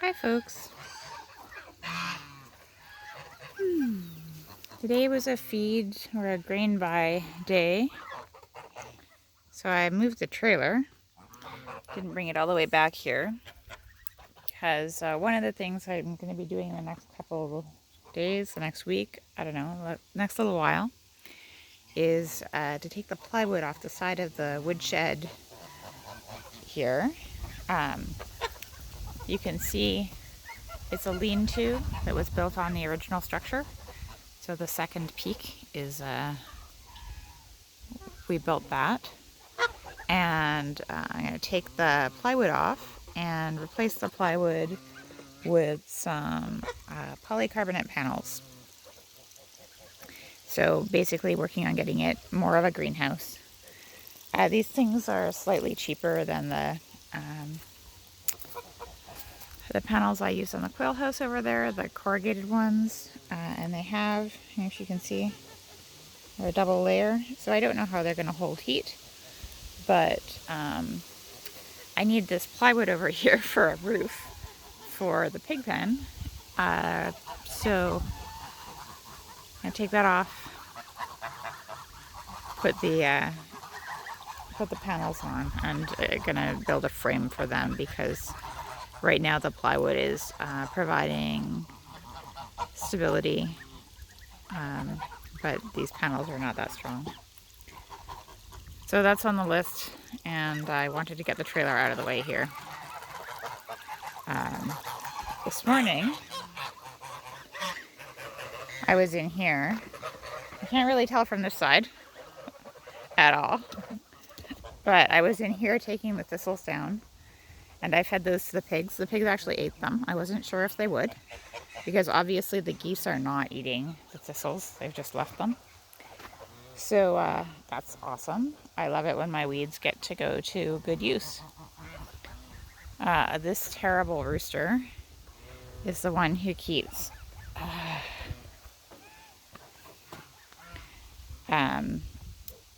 Hi folks. Today was a feed or a grain buy day. So I moved the trailer. Didn't bring it all the way back here. Because one of the things I'm going to be doing in the next couple of days, the next week, I don't know, next little while, is to take the plywood off the side of the woodshed here. You can see it's a lean-to that was built on the original structure. So the second peak is, we built that. And I'm going to take the plywood off and replace the plywood with some polycarbonate panels. So basically working on getting it more of a greenhouse. These things are slightly cheaper than the panels I use on the quail house over there, the corrugated ones. And they have, if you can see, they're a double layer. So I don't know how they're going to hold heat. But I need this plywood over here for a roof for the pig pen. So I'm going to take that off, put the panels on, and going to build a frame for them because right now the plywood is providing stability, but these panels are not that strong. So that's on the list, and I wanted to get the trailer out of the way here. This morning, I was in here. I can't really tell from this side at all, but I was in here taking the thistles down, and I fed those to the pigs. The pigs actually ate them. I wasn't sure if they would, because obviously the geese are not eating the thistles. They've just left them. So that's awesome. I love it when my weeds get to go to good use. This terrible rooster is the one who keeps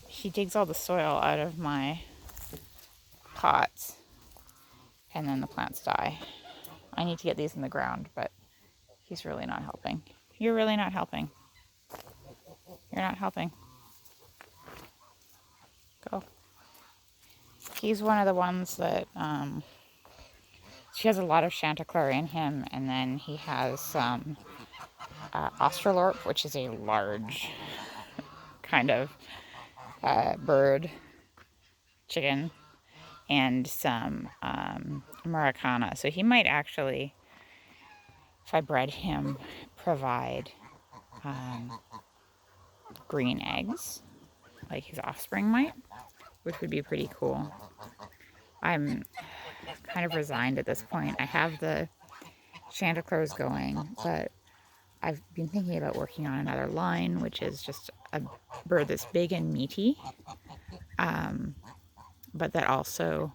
he digs all the soil out of my pots and then the plants die. I need to get these in the ground, but he's really not helping. You're really not helping. You're not helping. Go. He's one of the ones that she has a lot of chanticleer in him, and then he has some australorp, which is a large kind of bird, chicken, and some Maracana. So he might actually, if I bred him, provide green eggs, like his offspring might, which would be pretty cool. I'm kind of resigned at this point. I have the chanticleers going, but I've been thinking about working on another line, which is just a bird that's big and meaty, but that also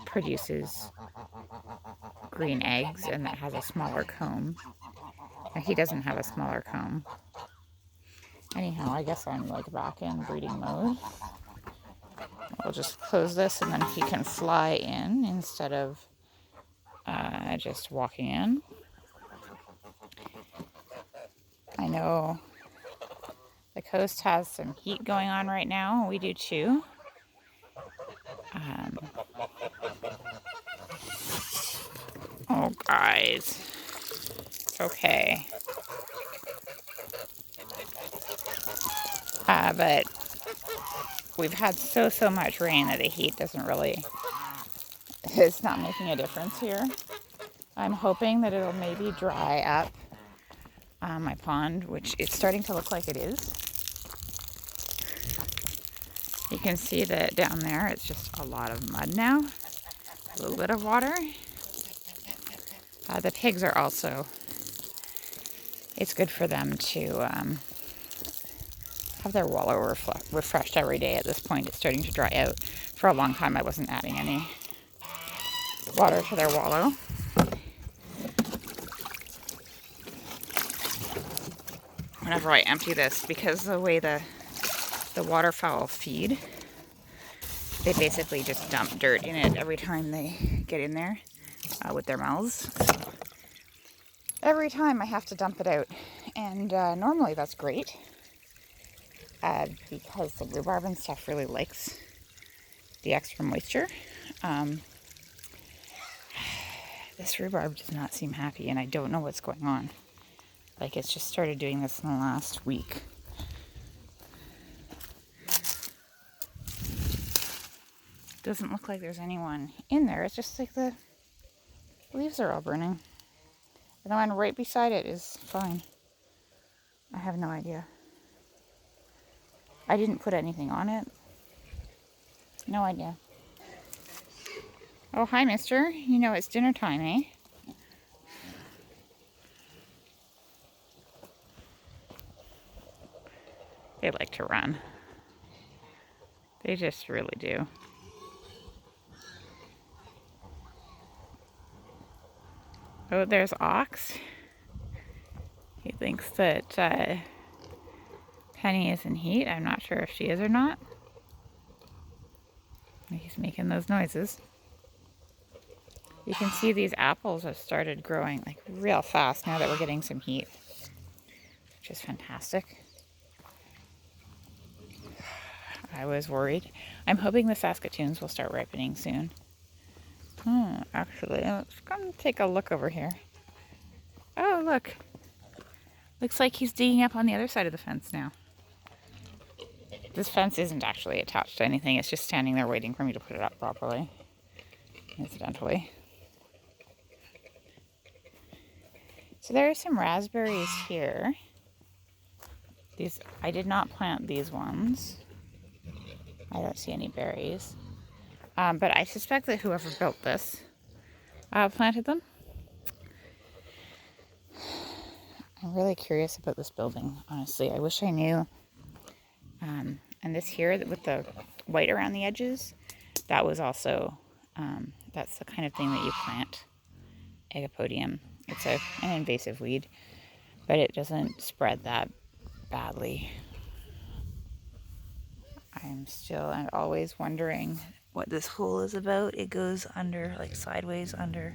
produces green eggs and that has a smaller comb. And he doesn't have a smaller comb. Anyhow, I guess I'm like back in breeding mode. We'll just close this and then he can fly in instead of just walking in. I know the coast has some heat going on right now. We do too. Oh, guys. It's okay. But we've had so much rain that the heat doesn't really, it's not making a difference here. I'm hoping that it'll maybe dry up my pond, which it's starting to look like it is. You can see that down there it's just a lot of mud now, a little bit of water. The pigs are also, it's good for them to have their wallow refreshed every day. At this point, it's starting to dry out. For a long time, I wasn't adding any water to their wallow. Whenever I empty this, because the way the waterfowl feed, they basically just dump dirt in it every time they get in there. with their mouths. So every time I have to dump it out. And normally that's great because the rhubarb and stuff really likes the extra moisture. This rhubarb does not seem happy, and I don't know what's going on. Like, it's just started doing this in the last week. Doesn't look like there's anyone in there. It's just like the leaves are all burning. And the one right beside it is fine. I have no idea. I didn't put anything on it. No idea. Oh, hi, mister. You know it's dinner time, eh? They like to run. They just really do. Oh, there's Ox. He thinks that Penny is in heat. I'm not sure if she is or not. He's making those noises. You can see these apples have started growing like real fast now that we're getting some heat, which is fantastic. I was worried. I'm hoping the Saskatoons will start ripening soon. Actually, let's come take a look over here. Oh, look. Looks like he's digging up on the other side of the fence now. This fence isn't actually attached to anything. It's just standing there waiting for me to put it up properly, incidentally. So there are some raspberries here. These, I did not plant these ones. I don't see any berries. But I suspect that whoever built this planted them. I'm really curious about this building, honestly. I wish I knew. And this here with the white around the edges, that was also, that's the kind of thing that you plant. Agapodium. It's an invasive weed, but it doesn't spread that badly. I'm always wondering what this hole is about. It goes under, like sideways under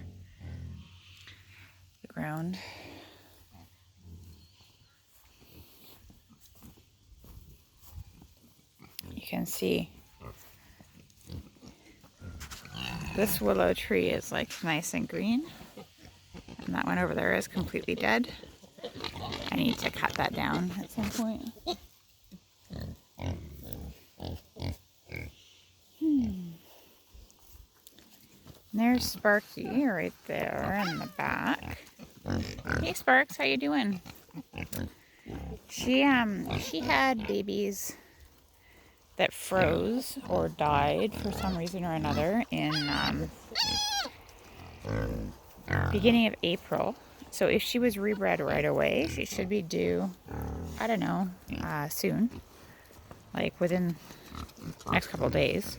the ground. You can see this willow tree is like nice and green, and that one over there is completely dead. I need to cut that down at some point. There's Sparky right there in the back. Hey Sparks, how you doing? She had babies that froze or died for some reason or another in beginning of April. So if she was rebred right away, she should be due, I don't know, soon, like within the next couple of days.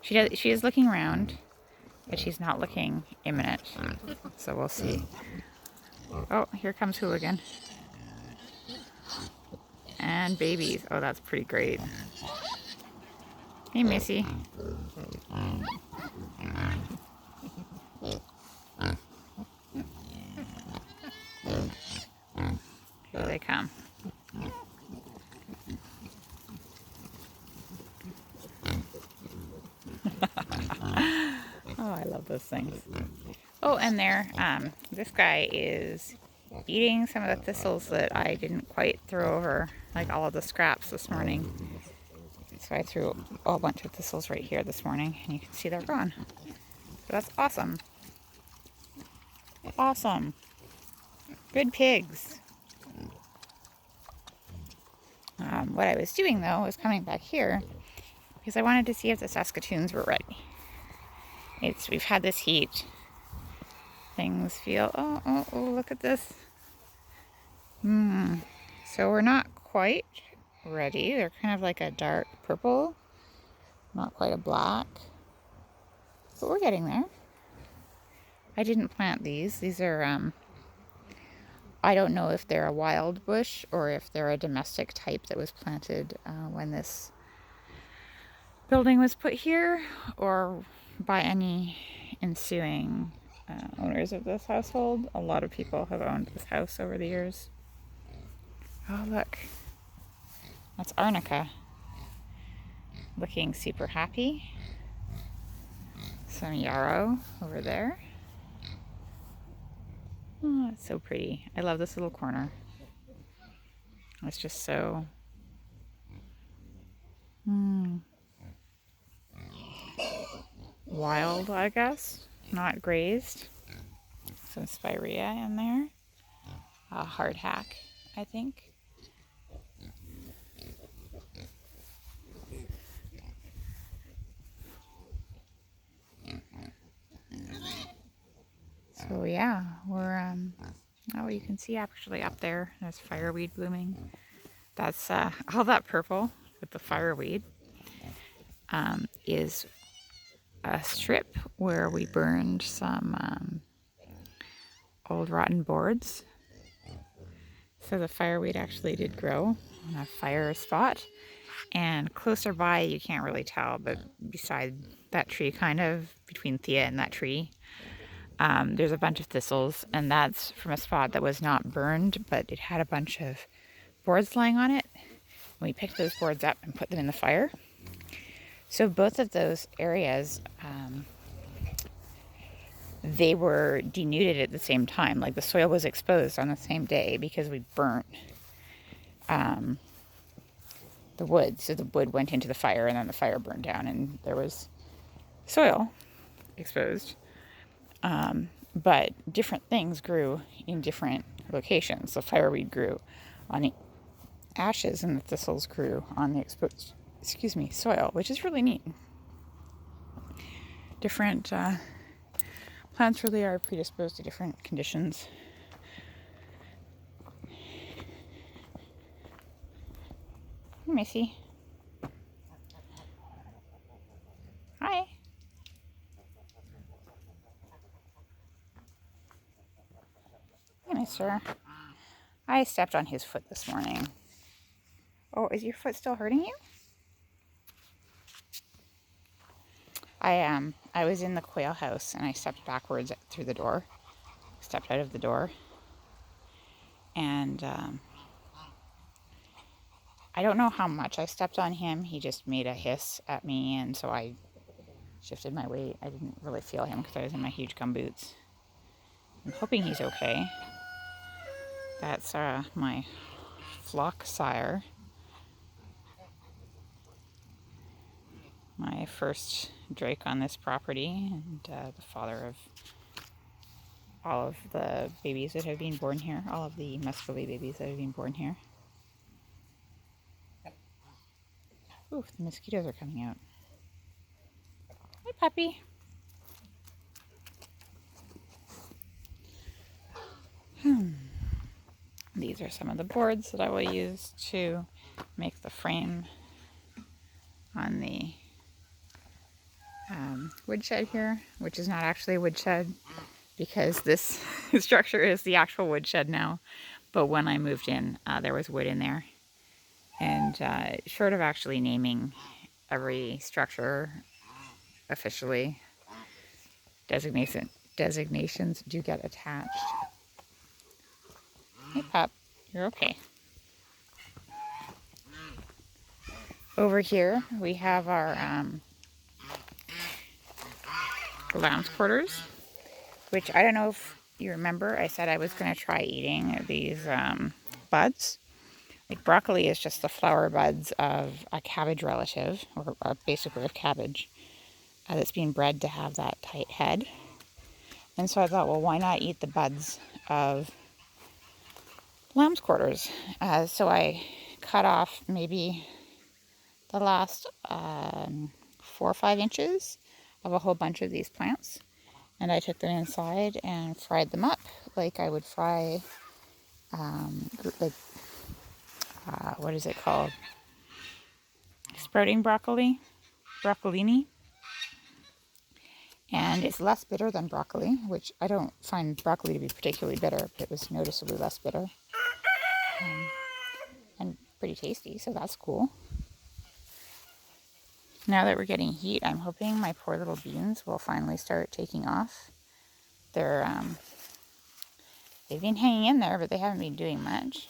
She is looking around, but she's not looking imminent. So we'll see. Oh, here comes Hooligan. And babies. Oh, that's pretty great. Hey, Missy. Here they come. Oh, I love those things. Oh, and this guy is eating some of the thistles that I didn't quite throw over, like all of the scraps this morning. So I threw a whole bunch of thistles right here this morning, and you can see they're gone. So that's awesome. Awesome. Good pigs. What I was doing, though, was coming back here because I wanted to see if the Saskatoons were ready. We've had this heat. Things feel, oh, look at this. So we're not quite ready. They're kind of like a dark purple, not quite a black, but we're getting there. I didn't plant these. These are, I don't know if they're a wild bush or if they're a domestic type that was planted when this building was put here or by any ensuing owners of this household. A lot of people have owned this house over the years. Oh, look. That's Arnica. Looking super happy. Some yarrow over there. Oh, it's so pretty. I love this little corner. It's just so... wild, I guess. Not grazed. Some spirea in there. A hardhack, I think. So yeah, we're oh, you can see actually up there, there's fireweed blooming. That's all that purple with the fireweed is a strip where we burned some old rotten boards. So the fireweed actually did grow on a fire spot. And closer by, you can't really tell, but beside that tree, kind of between Thea and that tree, there's a bunch of thistles, and that's from a spot that was not burned, but it had a bunch of boards lying on it. We picked those boards up and put them in the fire. So both of those areas, they were denuded at the same time. Like the soil was exposed on the same day because we burnt the wood. So the wood went into the fire, and then the fire burned down, and there was soil exposed. But different things grew in different locations. The fireweed grew on the ashes, and the thistles grew on the exposed, soil, which is really neat. Different plants really are predisposed to different conditions. Hey, Missy. Hi. Hey, mister. I stepped on his foot this morning. Oh, is your foot still hurting you? I was in the quail house and I stepped backwards through the door. Stepped out of the door. And I don't know how much I stepped on him. He just made a hiss at me, and so I shifted my weight. I didn't really feel him because I was in my huge gum boots. I'm hoping he's okay. That's my flock sire. My first drake on this property, and the father of all of the babies that have been born here, all of the Muscovy babies that have been born here. Ooh, the mosquitoes are coming out. Hi, puppy. These are some of the boards that I will use to make the frame on the woodshed here, which is not actually a woodshed because this structure is the actual woodshed now. But when I moved in, there was wood in there. And short of actually naming every structure officially, designations do get attached. Hey, pup, you're okay. Over here, we have our lounge quarters, which I don't know if you remember, I said I was going to try eating these buds. Like broccoli is just the flower buds of a cabbage relative, or basically of cabbage, that's being bred to have that tight head. And so I thought, well, why not eat the buds of lamb's quarters? So I cut off maybe the last 4 or 5 inches of a whole bunch of these plants. And I took them inside and fried them up like I would fry, what is it called? Sprouting broccoli, broccolini. And it's less bitter than broccoli, which I don't find broccoli to be particularly bitter, but it was noticeably less bitter. And pretty tasty, so that's cool. Now that we're getting heat, I'm hoping my poor little beans will finally start taking off. They've been hanging in there, but they haven't been doing much.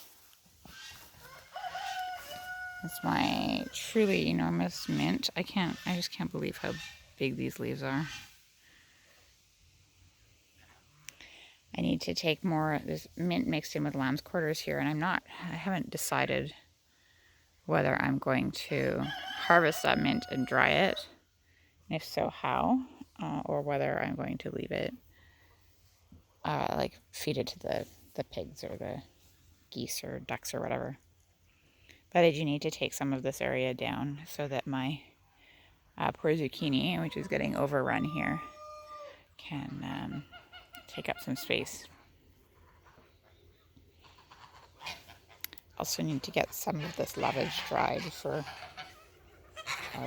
It's my truly enormous mint. I just can't believe how big these leaves are. I need to take more, there's mint mixed in with lamb's quarters here, and I haven't decided whether I'm going to harvest that mint and dry it, and if so, how, or whether I'm going to leave it, like feed it to the pigs or the geese or ducks or whatever. But I do need to take some of this area down so that my poor zucchini, which is getting overrun here, can take up some space. Also need to get some of this lovage dried for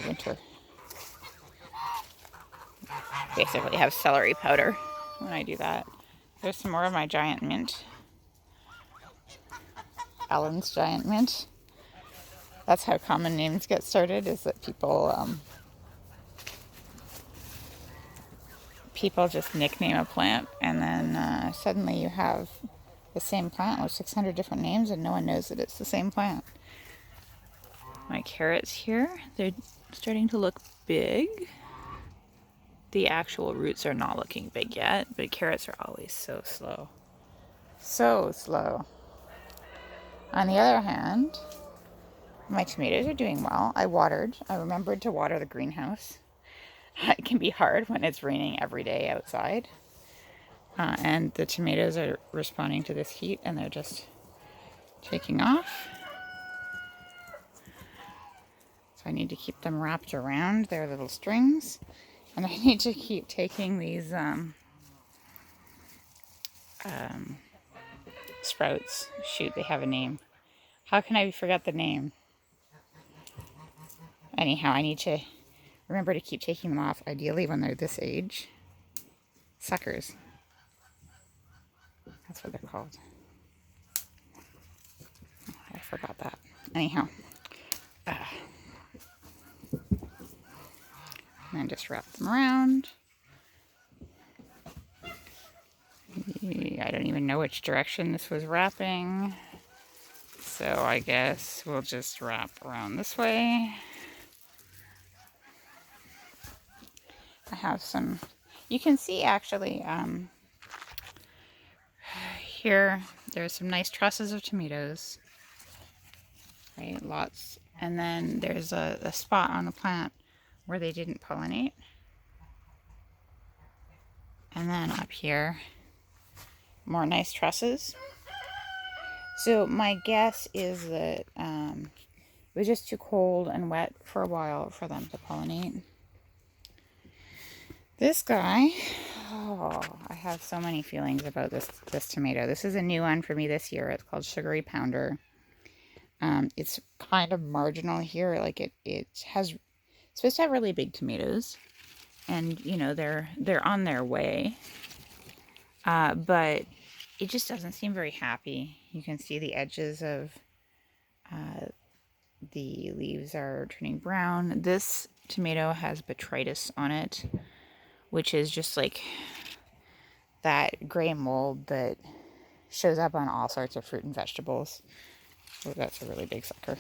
winter. Basically have celery powder when I do that. There's some more of my giant mint. Ellen's giant mint. That's how common names get started, is that people just nickname a plant, and then suddenly you have the same plant with 600 different names and no one knows that it's the same plant. My carrots here, they're starting to look big. The actual roots are not looking big yet, but carrots are always so slow. So slow. On the other hand, my tomatoes are doing well. I remembered to water the greenhouse. It can be hard when it's raining every day outside. And the tomatoes are responding to this heat, and they're just taking off. So I need to keep them wrapped around their little strings. And I need to keep taking these sprouts. Shoot, they have a name. How can I forget the name? Anyhow, I need to remember to keep taking them off, ideally when they're this age. Suckers. That's what they're called. Oh, I forgot that. Anyhow. And then just wrap them around. I don't even know which direction this was wrapping. So I guess we'll just wrap around this way. I have some, you can see actually, here there's some nice trusses of tomatoes, right, lots, and then there's a spot on the plant where they didn't pollinate, and then up here, more nice trusses. So my guess is that it was just too cold and wet for a while for them to pollinate. This guy, oh, I have so many feelings about this tomato. This is a new one for me this year. It's called Sugary Pounder. It's kind of marginal here. Like it's supposed to have really big tomatoes, and you know they're on their way. But it just doesn't seem very happy. You can see the edges of the leaves are turning brown. This tomato has botrytis on it, which is just like that gray mold that shows up on all sorts of fruit and vegetables. Oh, that's a really big sucker.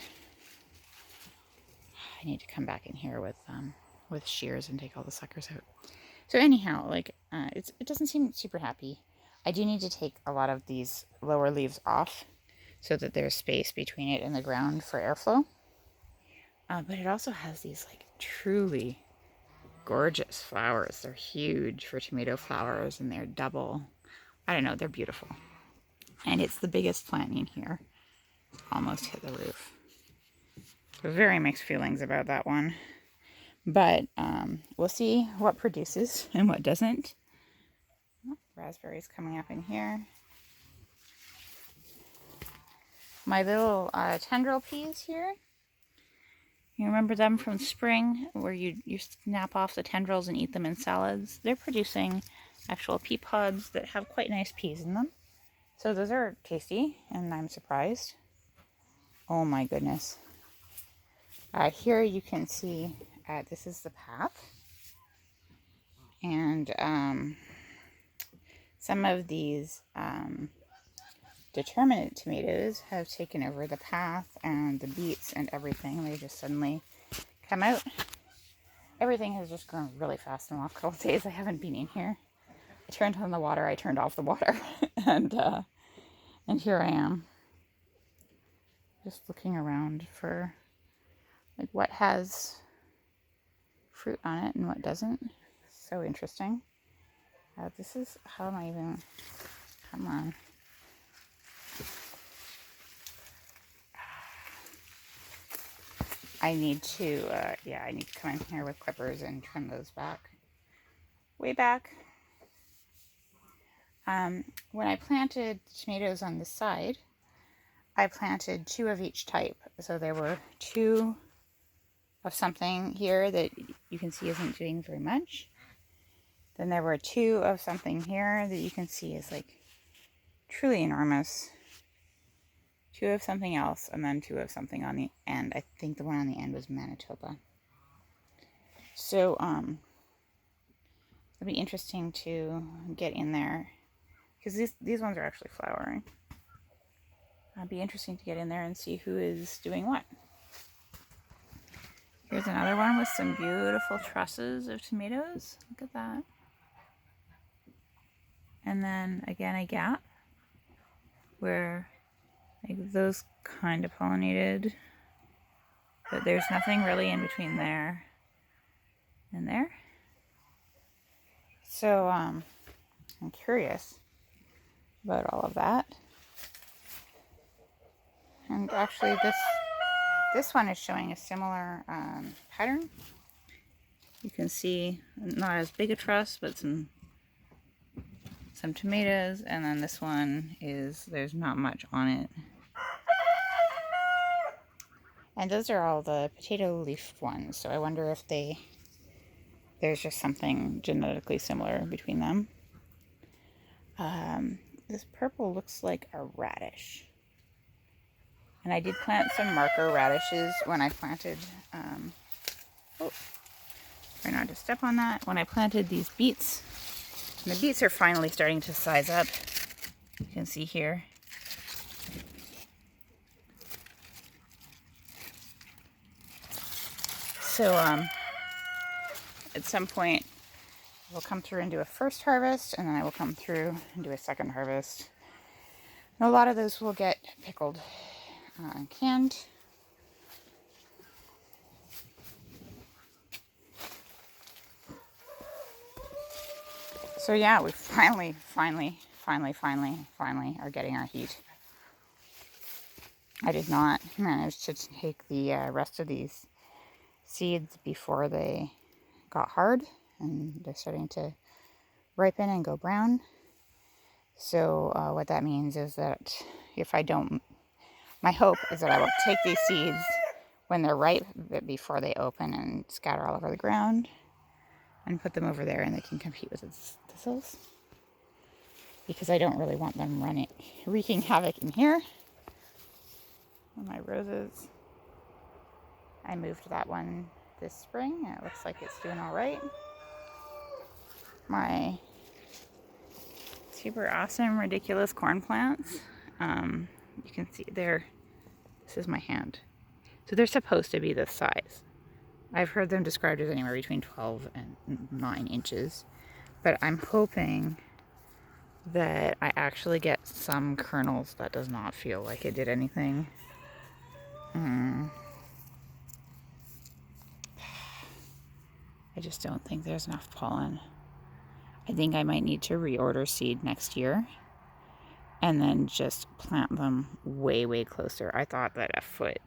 I need to come back in here with shears and take all the suckers out. So anyhow, like it doesn't seem super happy. I do need to take a lot of these lower leaves off so that there's space between it and the ground for airflow. But it also has these like truly gorgeous flowers. They're huge for tomato flowers, and they're double. I don't know, they're beautiful. And it's the biggest plant in here. Almost hit the roof. So very mixed feelings about that one. But we'll see what produces and what doesn't. Oh, raspberries coming up in here. My little tendril peas here. You remember them from spring, where you snap off the tendrils and eat them in salads? They're producing actual pea pods that have quite nice peas in them. So those are tasty, and I'm surprised. Oh my goodness. Here you can see this is the path. And some of these determinate tomatoes have taken over the path, and the beets and everything. They just suddenly come out. Everything has just grown really fast in the last couple of days. I haven't been in here. I turned on the water, I turned off the water, and here I am, just looking around for like what has fruit on it and what doesn't. So interesting. This is, how am I even, come on. I need to, I need to come in here with clippers and trim those back, way back. When I planted tomatoes on this side, I planted 2 of each type. So there were 2 of something here that you can see isn't doing very much. Then there were 2 of something here that you can see is like truly enormous. 2 of something else, and then 2 of something on the end. I think the one on the end was Manitoba. So, it'll be interesting to get in there, because these ones are actually flowering. It'll be interesting to get in there and see who is doing what. Here's another one with some beautiful trusses of tomatoes. Look at that. And then again a gap where like those kind of pollinated, but there's nothing really in between there and there. So I'm curious about all of that. And actually this one is showing a similar pattern. You can see not as big a truss, but some tomatoes, and then this one is, there's not much on it. And those are all the potato leaf ones, so I wonder if there's just something genetically similar between them. This purple looks like a radish. And I did plant some marker radishes when I planted, try not to step on that, when I planted these beets. And the beets are finally starting to size up. You can see here. So at some point we'll come through and do a first harvest, and then I will come through and do a second harvest. And a lot of those will get pickled and canned. So yeah, we finally are getting our heat. I did not manage to take the rest of these seeds before they got hard, and they're starting to ripen and go brown. So what that means is that if I don't, my hope is that I will take these seeds when they're ripe, but before they open and scatter all over the ground, and put them over there, and they can compete with the thistles, because I don't really want them wreaking havoc in here. And my roses, I moved that one this spring, and it looks like it's doing all right. My super awesome, ridiculous corn plants, you can see there, this is my hand. So they're supposed to be this size. I've heard them described as anywhere between 12 and 9 inches. But I'm hoping that I actually get some kernels. That does not feel like it did anything. I just don't think there's enough pollen. I think I might need to reorder seed next year and then just plant them way, way closer. I thought that a foot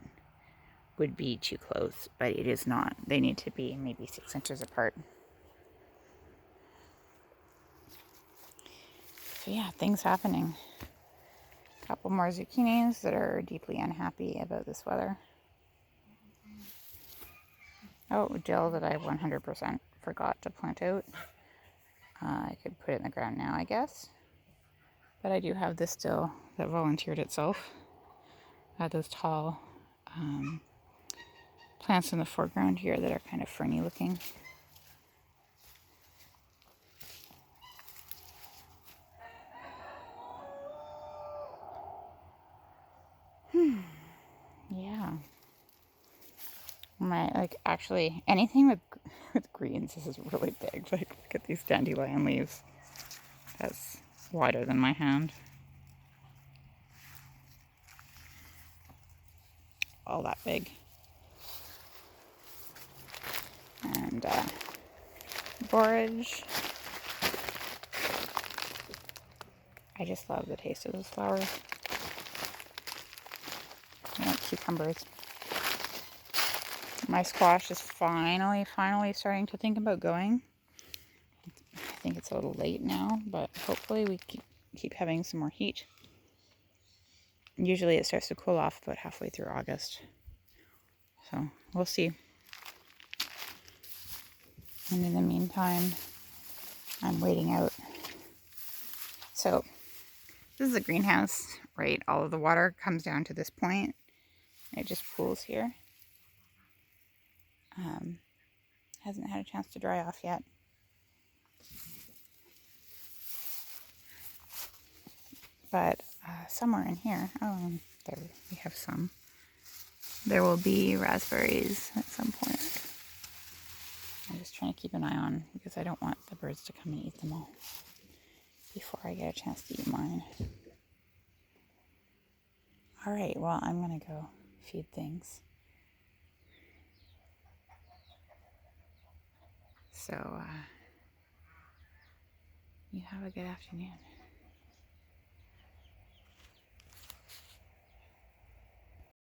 would be too close, but it is not. They need to be maybe 6 inches apart. So yeah, things happening. A couple more zucchinis that are deeply unhappy about this weather. Oh, dill that I 100% forgot to plant out. I could put it in the ground now, I guess. But I do have this dill that volunteered itself. Those tall plants in the foreground here that are kind of ferny looking. Yeah. Actually, anything with greens, this is really big. Like, look at these dandelion leaves. That's wider than my hand. All that big. And borage. I just love the taste of those flowers. I like cucumbers. My squash is finally starting to think about going. I think it's a little late now, but hopefully we keep having some more heat. Usually it starts to cool off about halfway through August. So we'll see. And in the meantime, I'm waiting out. So this is a greenhouse, right? All of the water comes down to this point. It just pools here. Hasn't had a chance to dry off yet. But somewhere in here, there we have some. There will be raspberries at some point. I'm just trying to keep an eye on because I don't want the birds to come and eat them all before I get a chance to eat mine. All right, well, I'm gonna go feed things. So, you have a good afternoon.